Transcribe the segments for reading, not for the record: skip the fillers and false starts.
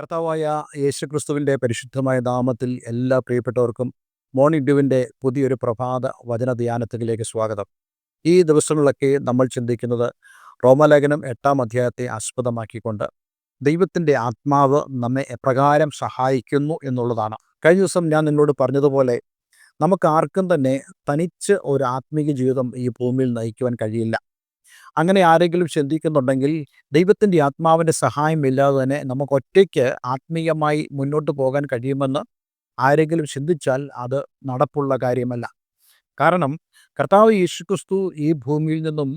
കർത്താവായ യേശുക്രിസ്തുവിൻ്റെ പരിശുദ്ധമായ നാമത്തിൽ എല്ലാ പ്രിയപ്പെട്ടവർക്കും മോർണിംഗ് ഡ്യൂവിൻ്റെ പുതിയൊരു പ്രഭാത വചന ധ്യാനത്തിലേക്ക് സ്വാഗതം. ഈ ദിവസങ്ങളിലൊക്കെ നമ്മൾ ചിന്തിക്കുന്നത് റോമാലേഖനം 8-ാം അധ്യായത്തെ ആസ്പദമാക്കിക്കൊണ്ട് ദൈവത്തിൻ്റെ ആത്മാവ് നമ്മെ എപ്രകാരം സഹായിക്കുന്നു എന്നുള്ളതാണ്. കഴിഞ്ഞ ദിവസം ഞാൻ നിങ്ങളോട് പറഞ്ഞതുപോലെ നമുക്ക് ആർക്കും തന്നെ തനിച്ച് ഒരു ആത്മീയ ജീവിതം ഈ ഭൂമിയിൽ നയിക്കുവാൻ കഴിയില്ല. അങ്ങനെ ആരെങ്കിലും ചിന്തിക്കുന്നുണ്ടെങ്കിൽ ദൈവത്തിൻ്റെ ആത്മാവിൻ്റെ സഹായമില്ലാതെ തന്നെ നമുക്ക് ഒറ്റയ്ക്ക് ആത്മീയമായി മുന്നോട്ട് പോകാൻ കഴിയുമെന്ന് ആരെങ്കിലും ചിന്തിച്ചാൽ അത് നടപ്പുള്ള കാര്യമല്ല. കാരണം കർത്താവ് യേശുക്രിസ്തു ഈ ഭൂമിയിൽ നിന്നും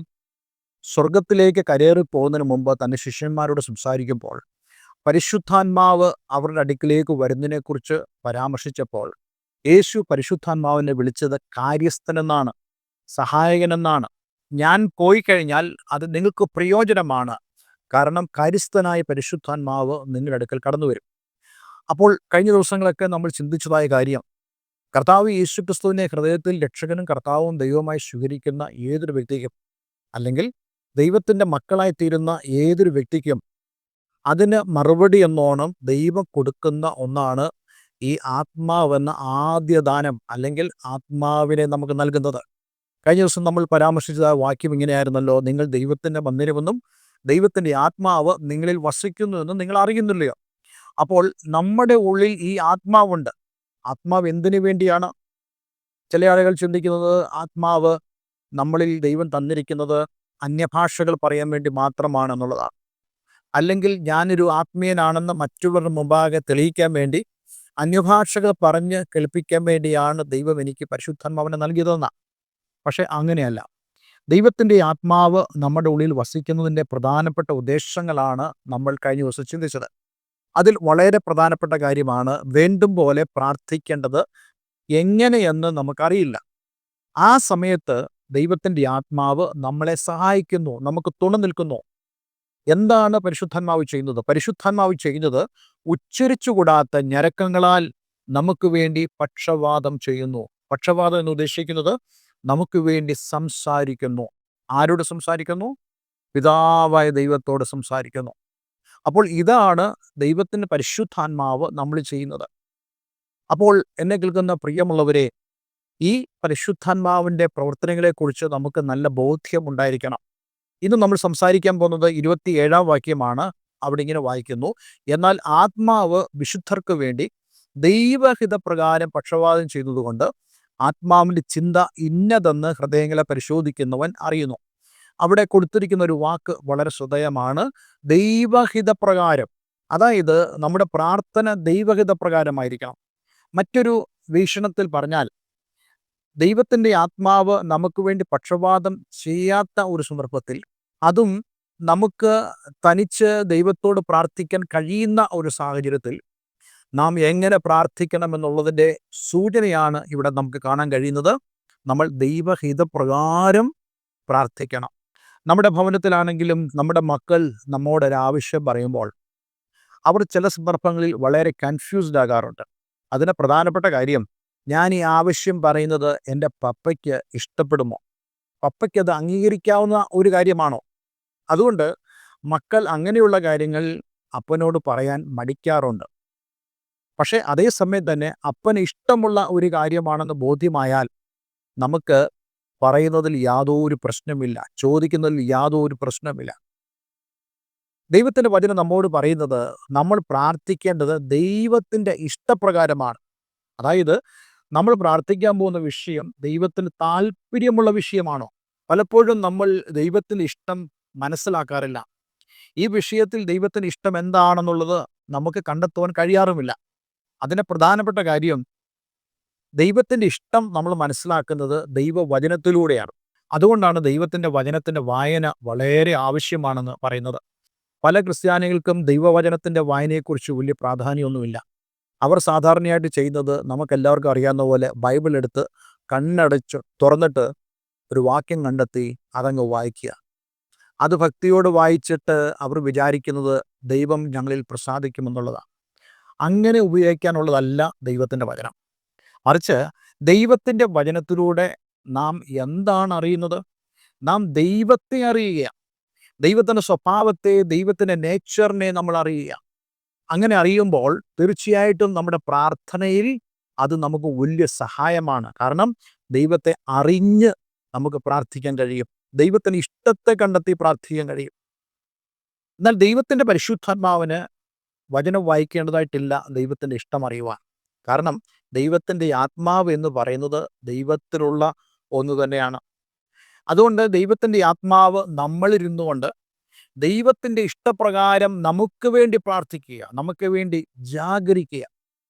സ്വർഗത്തിലേക്ക് കരേറി പോകുന്നതിന് മുമ്പ് തൻ്റെ ശിഷ്യന്മാരോട് സംസാരിക്കുമ്പോൾ പരിശുദ്ധാത്മാവ് അവരുടെ അടുക്കിലേക്ക് വരുന്നതിനെക്കുറിച്ച് പരാമർശിച്ചപ്പോൾ യേശു പരിശുദ്ധാത്മാവിനെ വിളിച്ചത് കാര്യസ്ഥനെന്നാണ്, സഹായകനെന്നാണ്. ഞാൻ പോയി കഴിഞ്ഞാൽ അത് നിങ്ങൾക്ക് പ്രയോജനമാണ്, കാരണം കാര്യസ്ഥനായ പരിശുദ്ധാത്മാവ് നിങ്ങളുടെ അടുക്കൽ കടന്നു വരും. അപ്പോൾ കഴിഞ്ഞ ദിവസങ്ങളൊക്കെ നമ്മൾ ചിന്തിച്ചതായ കാര്യം, കർത്താവ് യേശുക്രിസ്തുവിനെ ഹൃദയത്തിൽ രക്ഷകനും കർത്താവും ദൈവമായി സ്വീകരിക്കുന്ന ഏതൊരു വ്യക്തിക്കും, അല്ലെങ്കിൽ ദൈവത്തിൻ്റെ മക്കളായിത്തീരുന്ന ഏതൊരു വ്യക്തിക്കും അതിന് മറുപടി എന്നോണം ദൈവം കൊടുക്കുന്ന ഒന്നാണ് ഈ ആത്മാവെന്ന ആദ്യ ദാനം, അല്ലെങ്കിൽ ആത്മാവിനെ നമുക്ക് നൽകുന്നത്. കഴിഞ്ഞ ദിവസം നമ്മൾ പരാമർശിച്ച വാക്യം ഇങ്ങനെയായിരുന്നല്ലോ, നിങ്ങൾ ദൈവത്തിൻ്റെ മന്ദിരമെന്നും ദൈവത്തിൻ്റെ ആത്മാവ് നിങ്ങളിൽ വസിക്കുന്നുവെന്നും നിങ്ങൾ അറിയുന്നില്ലയോ. അപ്പോൾ നമ്മുടെ ഉള്ളിൽ ഈ ആത്മാവുണ്ട്. ആത്മാവ് എന്തിനു വേണ്ടിയാണ്? ചില ആളുകൾ ചിന്തിക്കുന്നത് ആത്മാവ് നമ്മളിൽ ദൈവം തന്നിരിക്കുന്നത് അന്യഭാഷകൾ പറയാൻ വേണ്ടി മാത്രമാണ് എന്നുള്ളതാണ്. അല്ലെങ്കിൽ ഞാനൊരു ആത്മീയനാണെന്ന് മറ്റുള്ളവരുടെ മുമ്പാകെ തെളിയിക്കാൻ വേണ്ടി അന്യഭാഷകൾ പറഞ്ഞ് കേൾപ്പിക്കാൻ വേണ്ടിയാണ് ദൈവം എനിക്ക് പരിശുദ്ധാത്മാവിനെ നൽകിയതെന്നാണ്. പക്ഷെ അങ്ങനെയല്ല. ദൈവത്തിൻ്റെ ആത്മാവ് നമ്മുടെ ഉള്ളിൽ വസിക്കുന്നതിൻ്റെ പ്രധാനപ്പെട്ട ഉദ്ദേശങ്ങളാണ് നമ്മൾ കഴിഞ്ഞ ദിവസം ചിന്തിച്ചത്. അതിൽ വളരെ പ്രധാനപ്പെട്ട കാര്യമാണ് വേണ്ടും പോലെ പ്രാർത്ഥിക്കേണ്ടത് എങ്ങനെയെന്ന് നമുക്കറിയില്ല. ആ സമയത്ത് ദൈവത്തിൻ്റെ ആത്മാവ് നമ്മളെ സഹായിക്കുന്നു, നമുക്ക് തുണ നിൽക്കുന്നു. എന്താണ് പരിശുദ്ധാത്മാവ് ചെയ്യുന്നത്? പരിശുദ്ധാത്മാവ് ചെയ്യുന്നത് ഉച്ചരിച്ചുകൂടാത്ത ഞരക്കങ്ങളാൽ നമുക്ക് വേണ്ടി പക്ഷവാദം ചെയ്യുന്നു. പക്ഷവാദം എന്ന് ഉദ്ദേശിക്കുന്നത് നമുക്ക് വേണ്ടി സംസാരിക്കുന്നു. ആരോട് സംസാരിക്കുന്നു? പിതാവായ ദൈവത്തോട് സംസാരിക്കുന്നു. അപ്പോൾ ഇതാണ് ദൈവത്തിൻ്റെ പരിശുദ്ധാത്മാവ് നമ്മൾ ചെയ്യുന്നത്. അപ്പോൾ എന്നെ കേൾക്കുന്ന പ്രിയമുള്ളവരെ, ഈ പരിശുദ്ധാത്മാവിൻ്റെ പ്രവർത്തനങ്ങളെക്കുറിച്ച് നമുക്ക് നല്ല ബോധ്യം ഉണ്ടായിരിക്കണം. ഇന്ന് നമ്മൾ സംസാരിക്കാൻ പോകുന്നത് 27-ാം വാക്യമാണ്. അവിടെ ഇങ്ങനെ വായിക്കുന്നു, എന്നാൽ ആത്മാവ് വിശുദ്ധർക്ക് വേണ്ടി ദൈവഹിതപ്രകാരം പക്ഷവാദം ചെയ്തതുകൊണ്ട് ആത്മാവിൻ്റെ ചിന്ത ഇന്നതെന്ന് ഹൃദയങ്ങളെ പരിശോധിക്കുന്നവൻ അറിയുന്നു. അവിടെ കൊടുത്തിരിക്കുന്ന ഒരു വാക്ക് വളരെ ശ്രദ്ധേയമാണ്, ദൈവഹിതപ്രകാരം. അതായത് നമ്മുടെ പ്രാർത്ഥന ദൈവഹിതപ്രകാരമായിരിക്കണം. മറ്റൊരു വീക്ഷണത്തിൽ പറഞ്ഞാൽ, ദൈവത്തിൻ്റെ ആത്മാവ് നമുക്ക് വേണ്ടി പക്ഷപാതം ചെയ്യാത്ത ഒരു സന്ദർഭത്തിൽ, അതും നമുക്ക് തനിച്ച് ദൈവത്തോട് പ്രാർത്ഥിക്കാൻ കഴിയുന്ന ഒരു സാഹചര്യത്തിൽ നാം എങ്ങനെ പ്രാർത്ഥിക്കണമെന്നുള്ളതിൻ്റെ സൂചനയാണ് ഇവിടെ നമുക്ക് കാണാൻ കഴിയുന്നത്. നമ്മൾ ദൈവഹിതപ്രകാരം പ്രാർത്ഥിക്കണം. നമ്മുടെ ഭവനത്തിലാണെങ്കിലും നമ്മുടെ മക്കൾ നമ്മോടൊരാവശ്യം പറയുമ്പോൾ അവർ ചില സന്ദർഭങ്ങളിൽ വളരെ കൺഫ്യൂസ്ഡ് ആകാറുണ്ട്. അതിന് പ്രധാനപ്പെട്ട കാര്യം, ഞാൻ ഈ ആവശ്യം പറയുന്നത് എൻ്റെ പപ്പയ്ക്ക് ഇഷ്ടപ്പെടുമോ? പപ്പയ്ക്ക് അത് അംഗീകരിക്കാവുന്ന ഒരു കാര്യമാണോ? അതുകൊണ്ട് മക്കൾ അങ്ങനെയുള്ള കാര്യങ്ങൾ അപ്പനോട് പറയാൻ മടിക്കാറുണ്ട്. പക്ഷേ അതേസമയം തന്നെ അപ്പന് ഇഷ്ടമുള്ള ഒരു കാര്യമാണെന്ന് ബോധ്യമായാൽ നമുക്ക് പറയുന്നതിൽ യാതൊരു പ്രശ്നമില്ല, ചോദിക്കുന്നതിൽ യാതൊരു പ്രശ്നമില്ല. ദൈവത്തിൻ്റെ വചനം നമ്മോട് പറയുന്നത് നമ്മൾ പ്രാർത്ഥിക്കേണ്ടത് ദൈവത്തിൻ്റെ ഇഷ്ടപ്രകാരമാണ്. അതായത് നമ്മൾ പ്രാർത്ഥിക്കാൻ പോകുന്ന വിഷയം ദൈവത്തിന് താല്പര്യമുള്ള വിഷയമാണോ? പലപ്പോഴും നമ്മൾ ദൈവത്തിൻ്റെ ഇഷ്ടം മനസ്സിലാക്കാറില്ല. ഈ വിഷയത്തിൽ ദൈവത്തിന് ഇഷ്ടം എന്താണെന്നുള്ളത് നമുക്ക് കണ്ടെത്തുവാൻ കഴിയാറുമില്ല. അതിൻ്റെ പ്രധാനപ്പെട്ട കാര്യം, ദൈവത്തിൻ്റെ ഇഷ്ടം നമ്മൾ മനസ്സിലാക്കുന്നത് ദൈവവചനത്തിലൂടെയാണ്. അതുകൊണ്ടാണ് ദൈവത്തിൻ്റെ വചനത്തിൻ്റെ വായന വളരെ ആവശ്യമാണെന്ന് പറയുന്നത്. പല ക്രിസ്ത്യാനികൾക്കും ദൈവവചനത്തിൻ്റെ വായനയെക്കുറിച്ച് വലിയ പ്രാധാന്യമൊന്നുമില്ല. അവർ സാധാരണയായിട്ട് ചെയ്യുന്നത് നമുക്കെല്ലാവർക്കും അറിയാവുന്ന പോലെ ബൈബിൾ എടുത്ത് കണ്ണടച്ച് തുറന്നിട്ട് ഒരു വാക്യം കണ്ടെത്തി അതങ്ങ് വായിക്കുക. അത് ഭക്തിയോട് വായിച്ചിട്ട് അവർ വിചാരിക്കുന്നത് ദൈവം ഞങ്ങളിൽ പ്രസാദിക്കുമെന്നുള്ളതാണ്. അങ്ങനെ ഉപയോഗിക്കാനുള്ളതല്ല ദൈവത്തിൻ്റെ വചനം. മറിച്ച് ദൈവത്തിൻ്റെ വചനത്തിലൂടെ നാം എന്താണ് അറിയുന്നത്? നാം ദൈവത്തെ അറിയുക, ദൈവത്തിൻ്റെ സ്വഭാവത്തെ, ദൈവത്തിൻ്റെ നേച്ചറിനെ നമ്മൾ അറിയുക. അങ്ങനെ അറിയുമ്പോൾ തീർച്ചയായിട്ടും നമ്മുടെ പ്രാർത്ഥനയിൽ അത് നമുക്ക് വലിയ സഹായമാണ്. കാരണം ദൈവത്തെ അറിഞ്ഞ് നമുക്ക് പ്രാർത്ഥിക്കാൻ കഴിയും. ദൈവത്തിന് ഇഷ്ടത്തെ കണ്ടെത്തി പ്രാർത്ഥിക്കാൻ കഴിയും. എന്നാൽ ദൈവത്തിൻ്റെ പരിശുദ്ധാത്മാവിന് വചനം വായിക്കേണ്ടതായിട്ടില്ല ദൈവത്തിൻ്റെ ഇഷ്ടം അറിയുവാൻ. കാരണം ദൈവത്തിൻ്റെ ആത്മാവ് എന്ന് പറയുന്നത് ദൈവത്തിലുള്ള ഒന്ന് തന്നെയാണ്. അതുകൊണ്ട് ദൈവത്തിൻ്റെ ആത്മാവ് നമ്മളിരുന്നു കൊണ്ട് ദൈവത്തിൻ്റെ ഇഷ്ടപ്രകാരം നമുക്ക് വേണ്ടി പ്രാർത്ഥിക്കുക, നമുക്ക് വേണ്ടി ജാഗരിക്കുക,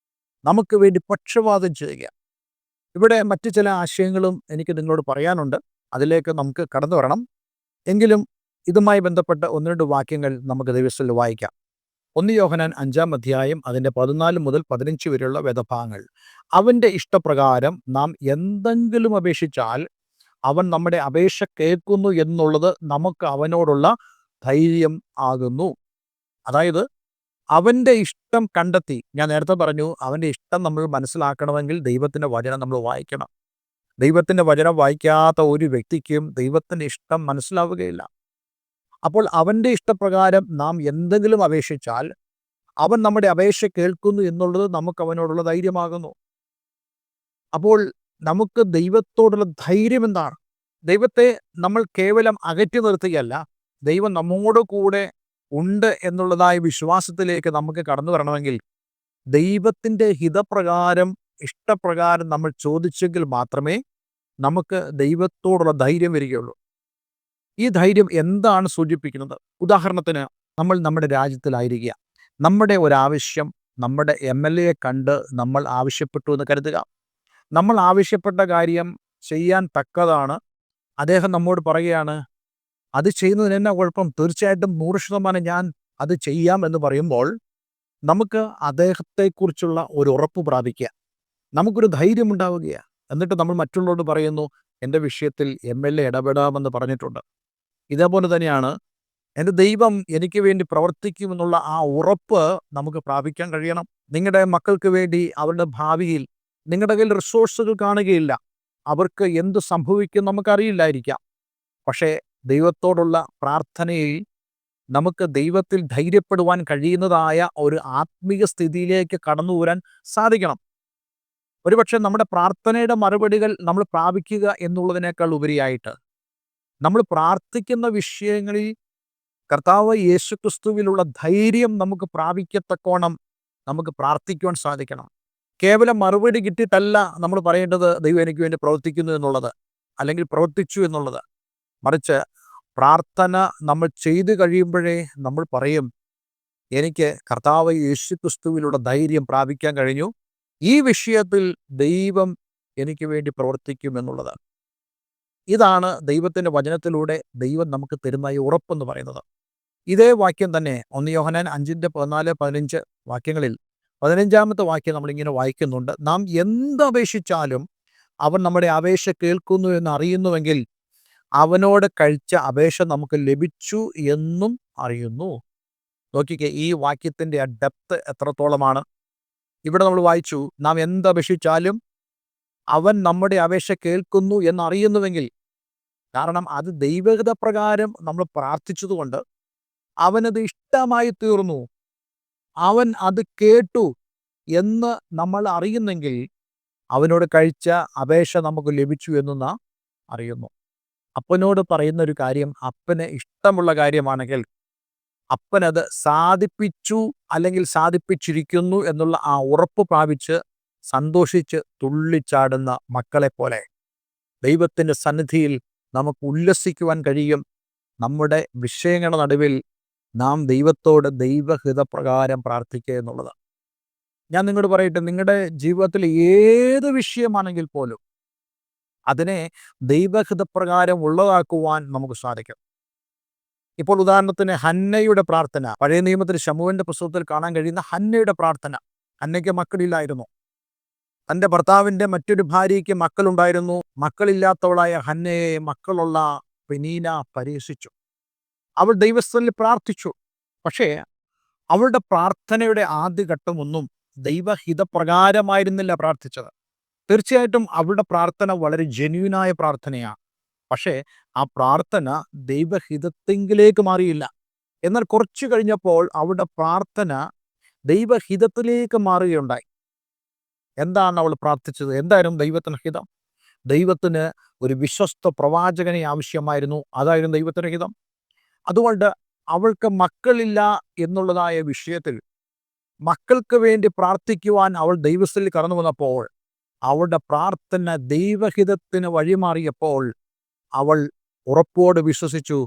നമുക്ക് വേണ്ടി പക്ഷപാതം ചെയ്യുക. ഇവിടെ മറ്റു ചില ആശയങ്ങളും എനിക്ക് നിങ്ങളോട് പറയാനുണ്ട്. അതിലേക്ക് നമുക്ക് കടന്നു വരണം. എങ്കിലും ഇതുമായി ബന്ധപ്പെട്ട 1-2 വാക്യങ്ങൾ നമുക്ക് ദൈവത്തിൽ വായിക്കാം. 1 യോഹന്നാൻ 5-ാം അധ്യായം അതിൻ്റെ 14 മുതൽ 15 വരെയുള്ള വേദഭാഗങ്ങൾ. അവൻ്റെ ഇഷ്ടപ്രകാരം നാം എന്തെങ്കിലും അപേക്ഷിച്ചാൽ അവൻ നമ്മുടെ അപേക്ഷ കേൾക്കുന്നു എന്നുള്ളത് നമുക്ക് അവനോടുള്ള ധൈര്യം ആകുന്നു. അതായത് അവൻ്റെ ഇഷ്ടം കണ്ടെത്തി, ഞാൻ നേരത്തെ പറഞ്ഞു, അവൻ്റെ ഇഷ്ടം നമ്മൾ മനസ്സിലാക്കണമെങ്കിൽ ദൈവത്തിൻ്റെ വചനം നമ്മൾ വായിക്കണം. ദൈവത്തിൻ്റെ വചനം വായിക്കാത്ത ഒരു വ്യക്തിക്കും ദൈവത്തിൻ്റെ ഇഷ്ടം മനസ്സിലാവുകയില്ല. അപ്പോൾ അവൻ്റെ ഇഷ്ടപ്രകാരം നാം എന്തെങ്കിലും അപേക്ഷിച്ചാൽ അവൻ നമ്മുടെ അപേക്ഷ കേൾക്കുന്നു എന്നുള്ളത് നമുക്ക് അവനോടുള്ള ധൈര്യമാകുന്നു. അപ്പോൾ നമുക്ക് ദൈവത്തോടുള്ള ധൈര്യം എന്താണ്? ദൈവത്തെ നമ്മൾ കേവലം അകറ്റി നിർത്തുകയല്ല, ദൈവം നമ്മോട് കൂടെ ഉണ്ട് എന്നുള്ളതായ വിശ്വാസത്തിലേക്ക് നമുക്ക് കടന്നു വരണമെങ്കിൽ ദൈവത്തിൻ്റെ ഹിതപ്രകാരം, ഇഷ്ടപ്രകാരം നമ്മൾ ചോദിച്ചെങ്കിൽ മാത്രമേ നമുക്ക് ദൈവത്തോടുള്ള ധൈര്യം വരികയുള്ളൂ. ഈ ധൈര്യം എന്താണ് സൂചിപ്പിക്കുന്നത്? ഉദാഹരണത്തിന്, നമ്മൾ നമ്മുടെ രാജ്യത്തിലായിരിക്കുക, നമ്മുടെ ഒരാവശ്യം നമ്മുടെ MLA കണ്ട് നമ്മൾ ആവശ്യപ്പെട്ടു എന്ന് കരുതുക. നമ്മൾ ആവശ്യപ്പെട്ട കാര്യം ചെയ്യാൻ തക്കതാണ്. അദ്ദേഹം നമ്മോട് പറയുകയാണ്, അത് ചെയ്യുന്നതിന് എന്നാ കുഴപ്പം, തീർച്ചയായിട്ടും 100% ഞാൻ അത് ചെയ്യാം എന്ന് പറയുമ്പോൾ നമുക്ക് അദ്ദേഹത്തെക്കുറിച്ചുള്ള ഒരു ഉറപ്പ് പ്രാപിക്കുക, നമുക്കൊരു ധൈര്യം ഉണ്ടാവുകയാണ്. എന്നിട്ട് നമ്മൾ മറ്റുള്ളവരോട് പറയുന്നു, എൻ്റെ വിഷയത്തിൽ MLA ഇടപെടാമെന്ന് പറഞ്ഞിട്ടുണ്ട്. ഇതേപോലെ തന്നെയാണ് എൻ്റെ ദൈവം എനിക്ക് വേണ്ടി പ്രവർത്തിക്കുമെന്നുള്ള ആ ഉറപ്പ് നമുക്ക് പ്രാപിക്കാൻ കഴിയണം. നിങ്ങളുടെ മക്കൾക്ക് വേണ്ടി അവരുടെ ഭാവിയിൽ നിങ്ങളുടെ കയ്യിൽ റിസോഴ്സുകൾ കാണുകയില്ല, അവർക്ക് എന്ത് സംഭവിക്കും നമുക്കറിയില്ലായിരിക്കാം. പക്ഷേ ദൈവത്തോടുള്ള പ്രാർത്ഥനയിൽ നമുക്ക് ദൈവത്തിൽ ധൈര്യപ്പെടുവാൻ കഴിയുന്നതായ ഒരു ആത്മീയ സ്ഥിതിയിലേക്ക് കടന്നു വരാൻ സാധിക്കണം. ഒരുപക്ഷെ നമ്മുടെ പ്രാർത്ഥനയുടെ മറുപടികൾ നമ്മൾ പ്രാപിക്കുക എന്നുള്ളതിനേക്കാൾ ഉപരിയായിട്ട് നമ്മൾ പ്രാർത്ഥിക്കുന്ന വിഷയങ്ങളിൽ കർത്താവ് യേശുക്രിസ്തുവിലുള്ള ധൈര്യം നമുക്ക് പ്രാപിക്കത്തക്കോണം നമുക്ക് പ്രാർത്ഥിക്കുവാൻ സാധിക്കണം. കേവലം മറുപടി കിട്ടിയിട്ടല്ല നമ്മൾ പറയേണ്ടത് ദൈവം എനിക്ക് വേണ്ടി പ്രവർത്തിക്കുന്നു എന്നുള്ളത്, അല്ലെങ്കിൽ പ്രവർത്തിച്ചു എന്നുള്ളത്. മറിച്ച് പ്രാർത്ഥന നമ്മൾ ചെയ്തു കഴിയുമ്പോഴേ നമ്മൾ പറയും, എനിക്ക് കർത്താവ് യേശുക്രിസ്തുവിലുള്ള ധൈര്യം പ്രാപിക്കാൻ കഴിഞ്ഞു, ഈ വിഷയത്തിൽ ദൈവം എനിക്ക് വേണ്ടി പ്രവർത്തിക്കും എന്നുള്ളത്. ഇതാണ് ദൈവത്തിൻ്റെ വചനത്തിലൂടെ ദൈവം നമുക്ക് തരുന്ന ഈ ഉറപ്പെന്ന് പറയുന്നത്. ഇതേ വാക്യം തന്നെ 1 യോഹന്നാൻ 5:14-15 വാക്യങ്ങളിൽ 15-ാമത്തെ വാക്യം നമ്മളിങ്ങനെ വായിക്കുന്നുണ്ട്. നാം എന്തപേക്ഷിച്ചാലും അവൻ നമ്മുടെ അപേക്ഷ കേൾക്കുന്നു എന്ന് അറിയുന്നുവെങ്കിൽ അവനോട് കഴിച്ച അപേക്ഷ നമുക്ക് ലഭിച്ചു എന്നും അറിയുന്നു. നോക്കിക്കേ, ഈ വാക്യത്തിൻ്റെ ആ ഡെപ്ത് എത്രത്തോളമാണ്. ഇവിടെ നമ്മൾ വായിച്ചു, നാം എന്തപേക്ഷിച്ചാലും അവൻ നമ്മുടെ അപേക്ഷ കേൾക്കുന്നു എന്നറിയുന്നുവെങ്കിൽ. കാരണം അത് ദൈവഹിത പ്രകാരം നമ്മൾ പ്രാർത്ഥിച്ചതുകൊണ്ട് അവനത് ഇഷ്ടമായി തീർന്നു, അവൻ അത് കേട്ടു എന്ന് നമ്മൾ അറിയുന്നെങ്കിൽ അവനോട് കഴിച്ച അപേക്ഷ നമുക്ക് ലഭിച്ചു എന്ന് നാം അറിയുന്നു. അപ്പനോട് പറയുന്ന ഒരു കാര്യം അപ്പന് ഇഷ്ടമുള്ള കാര്യമാണെങ്കിൽ അപ്പനത് സാധിപ്പിച്ചു അല്ലെങ്കിൽ സാധിപ്പിച്ചിരിക്കുന്നു എന്നുള്ള ആ ഉറപ്പ് പ്രാപിച്ച് സന്തോഷിച്ച് തുള്ളിച്ചാടുന്ന മക്കളെപ്പോലെ ദൈവത്തിൻ്റെ സന്നിധിയിൽ നമുക്ക് ഉല്ലസിക്കുവാൻ കഴിയും. നമ്മുടെ വിഷയങ്ങളുടെ നടുവിൽ നാം ദൈവത്തോട് ദൈവഹിതപ്രകാരം പ്രാർത്ഥിക്കുക എന്നുള്ളത്. ഞാൻ നിങ്ങളോട് പറയട്ടെ, നിങ്ങളുടെ ജീവിതത്തിൽ ഏത് വിഷയമാണെങ്കിൽ പോലും അതിനെ ദൈവഹിതപ്രകാരം ഉള്ളതാക്കുവാൻ നമുക്ക് സാധിക്കും. ഇപ്പോൾ ഉദാഹരണത്തിന് ഹന്നയുടെ പ്രാർത്ഥന, പഴയ നിയമത്തിൽ ശമൂവേലിന്റെ പുസ്തകത്തിൽ കാണാൻ കഴിയുന്ന ഹന്നയുടെ പ്രാർത്ഥന. ഹന്നയ്ക്ക് മക്കളില്ലായിരുന്നു. തൻ്റെ ഭർത്താവിൻ്റെ മറ്റൊരു ഭാര്യയ്ക്ക് മക്കളുണ്ടായിരുന്നു. മക്കളില്ലാത്തവളായ ഹന്നയെ മക്കളുള്ള പെനീന പരീക്ഷിച്ചു. അവൾ ദൈവസ്ഥനിൽ പ്രാർത്ഥിച്ചു. പക്ഷേ അവളുടെ പ്രാർത്ഥനയുടെ ആദ്യഘട്ടമൊന്നും ദൈവഹിതപ്രകാരമായിരുന്നില്ല പ്രാർത്ഥിച്ചത്. തീർച്ചയായിട്ടും അവളുടെ പ്രാർത്ഥന വളരെ ജെന്യൂനായ പ്രാർത്ഥനയാണ്. പക്ഷേ ആ പ്രാർത്ഥന ദൈവഹിതത്തെങ്കിലേക്ക് മാറിയില്ല. എന്നാൽ കുറച്ചു കഴിഞ്ഞപ്പോൾ അവളുടെ പ്രാർത്ഥന ദൈവഹിതത്തിലേക്ക് മാറുകയുണ്ടായി. എന്താണ് അവൾ പ്രാർത്ഥിച്ചത്? എന്തായിരുന്നു ദൈവത്തിന് ഹിതം? ദൈവത്തിന് ഒരു വിശ്വസ്ത പ്രവാചകനെ ആവശ്യമായിരുന്നു. അതായിരുന്നു ദൈവത്തിന് ഹിതം. അതുകൊണ്ട് അവൾക്ക് മക്കളില്ല എന്നുള്ളതായ വിഷയത്തിൽ മക്കൾക്ക് വേണ്ടി പ്രാർത്ഥിക്കുവാൻ അവൾ ദൈവസ്ഥലിൽ കടന്നു വന്നപ്പോൾ, അവളുടെ പ്രാർത്ഥന ദൈവഹിതത്തിന് വഴിമാറിയപ്പോൾ അവൾ ഉറപ്പോട് വിശ്വസിച്ചു,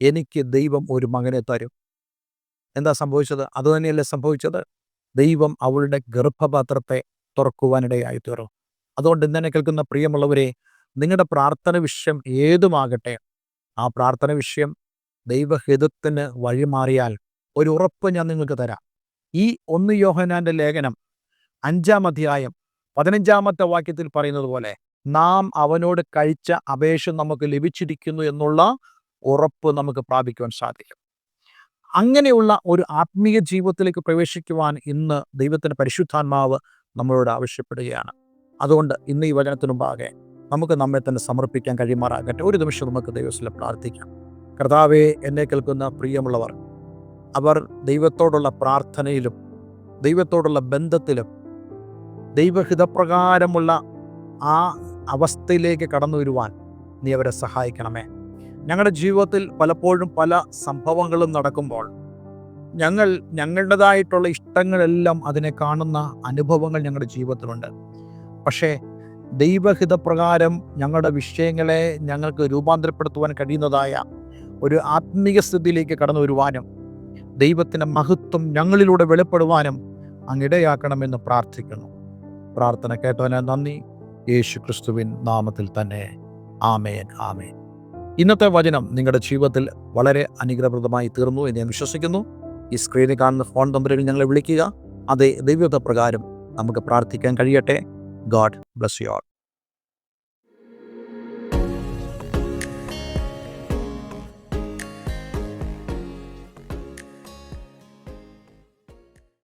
എനിക്ക് ദൈവം ഒരു മകനെ തരും. എന്താ സംഭവിച്ചത്? അതുതന്നെയല്ലേ സംഭവിച്ചത്? ദൈവം അവളുടെ ഗർഭപാത്രത്തെ തുറക്കുവാനിടയായി തീർന്നു. അതുകൊണ്ട് ഇന്നെ കേൾക്കുന്ന പ്രിയമുള്ളവരെ, നിങ്ങളുടെ പ്രാർത്ഥന വിഷയം ഏതുമാകട്ടെ, ആ പ്രാർത്ഥന വിഷയം ദൈവഹിതത്തിന് വഴിമാറിയാൽ ഒരു ഉറപ്പ് ഞാൻ നിങ്ങൾക്ക് തരാം. ഈ 1 യോഹന്നാന്റെ ലേഖനം 5-ാം അധ്യായം 15-ാമത്തെ വാക്യത്തിൽ പറയുന്നത് പോലെ, നാം അവനോട് കഴിച്ച അപേക്ഷ നമുക്ക് ലഭിച്ചിരിക്കുന്നു എന്നുള്ള ഉറപ്പ് നമുക്ക് പ്രാപിക്കുവാൻ സാധിക്കും. അങ്ങനെയുള്ള ഒരു ആത്മീയ ജീവിതത്തിലേക്ക് പ്രവേശിക്കുവാൻ ഇന്ന് ദൈവത്തിൻ്റെ പരിശുദ്ധാത്മാവ് നമ്മളോട് ആവശ്യപ്പെടുകയാണ്. അതുകൊണ്ട് ഇന്ന് ഈ വചനത്തിനു മുമ്പാകെ നമുക്ക് നമ്മെ തന്നെ സമർപ്പിക്കാൻ കഴിയുമാറാകട്ടെ. ഒരു നിമിഷം നമുക്ക് ദൈവത്തിൽ പ്രാർത്ഥിക്കാം. കർത്താവേ, എന്നെ കേൾക്കുന്ന പ്രിയമുള്ളവർ, അവർ ദൈവത്തോടുള്ള പ്രാർത്ഥനയിലും ദൈവത്തോടുള്ള ബന്ധത്തിലും ദൈവഹിതപ്രകാരമുള്ള ആ അവസ്ഥയിലേക്ക് കടന്നു വരുവാൻ നീ അവരെ സഹായിക്കണമേ. ഞങ്ങളുടെ ജീവിതത്തിൽ പലപ്പോഴും പല സംഭവങ്ങളും നടക്കുമ്പോൾ ഞങ്ങളുടേതായിട്ടുള്ള ഇഷ്ടങ്ങളെല്ലാം അതിനെ കാണുന്ന അനുഭവങ്ങൾ ഞങ്ങളുടെ ജീവിതത്തിലുണ്ട്. പക്ഷേ ദൈവഹിതപ്രകാരം ഞങ്ങളുടെ വിഷയങ്ങളെ ഞങ്ങൾക്ക് രൂപാന്തരപ്പെടുത്തുവാൻ കഴിയുന്നതായ ഒരു ആത്മീയ സ്ഥിതിയിലേക്ക് കടന്നു വരുവാനും ദൈവത്തിൻ്റെ മഹത്വം ഞങ്ങളിലൂടെ വെളിപ്പെടുവാനും അങ്ങിടയാക്കണമെന്ന് പ്രാർത്ഥിക്കുന്നു. പ്രാർത്ഥന കേട്ടവന് നന്ദി. യേശു ക്രിസ്തുവിൻ നാമത്തിൽ തന്നെ. ആമേൻ, ആമേൻ. ഇന്നത്തെ വചനം നിങ്ങളുടെ ജീവിതത്തിൽ വളരെ അനുഗ്രഹപ്രദമായി തീർന്നു എന്ന് ഞാൻ വിശ്വസിക്കുന്നു. ഈ സ്ക്രീനിൽ കാണുന്ന ഫോൺ നമ്പറിൽ ഞങ്ങളെ വിളിക്കുക. അതേ ദൈവത്തെ പ്രകാരം നമുക്ക് പ്രാർത്ഥിക്കാൻ കഴിയട്ടെ. God bless you all.